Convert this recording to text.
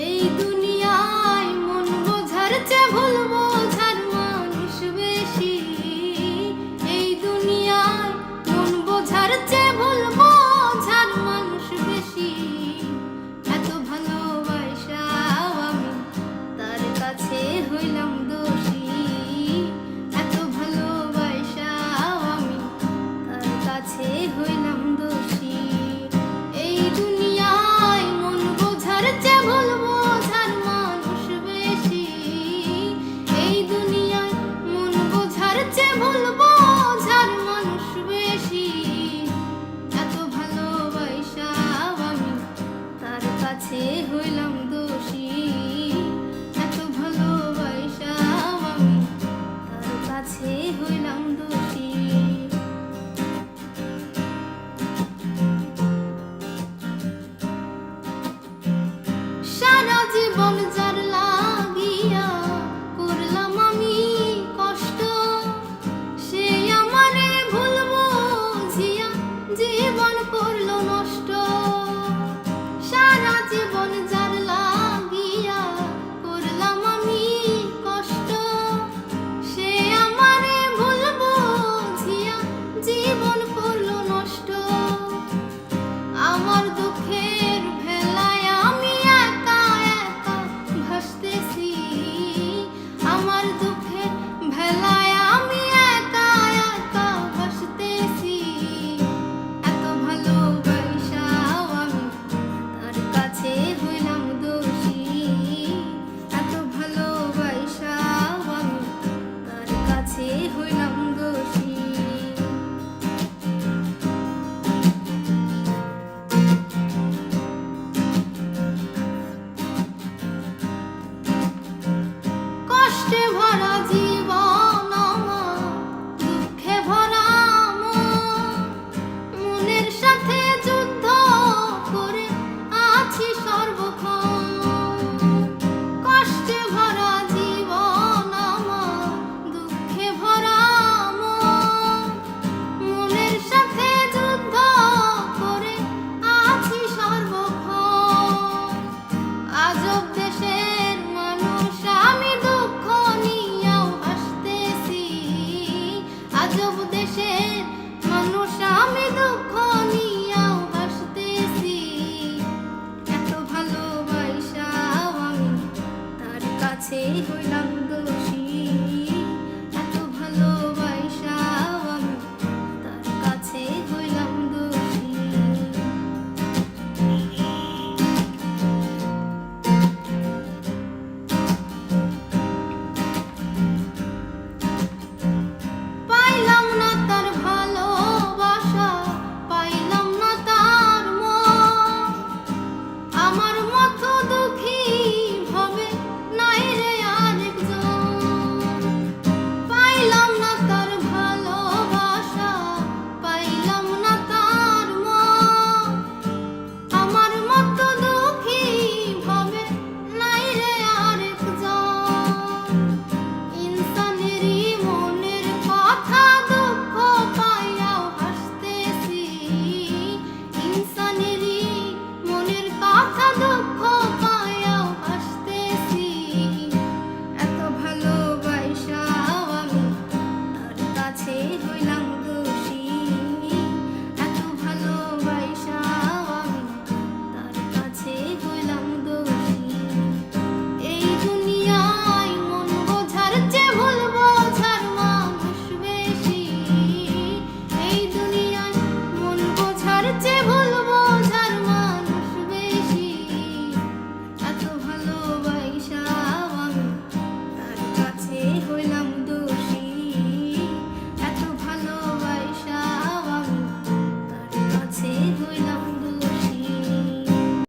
এই দুনিয়ায় মন বোঝার চেয়ে ভুল বোঝার মানুষ বেশি। এই দুনিয়ায় মন বোঝার চেয়ে ভুল বোঝার মানুষ বেশি। এত ভালোবাসাও আমি তার কাছে হইলাম দোষী। এত ভালোবাসাও আমি তার কাছে হইলাম দোষী। এই দুনিয়ায় মন বোঝার চেয়ে ভুল বোঝার মানুষ বেশি। এই দুনিয়ায় মন বোঝার চেয়ে ভুল বোঝার মানুষ বেশি। এত ভালোবাসাও আমি তার কাছে হইলাম দোষী। এত ভালোবাসাও আমি তার কাছে হইলাম দোষী। সারা জীবন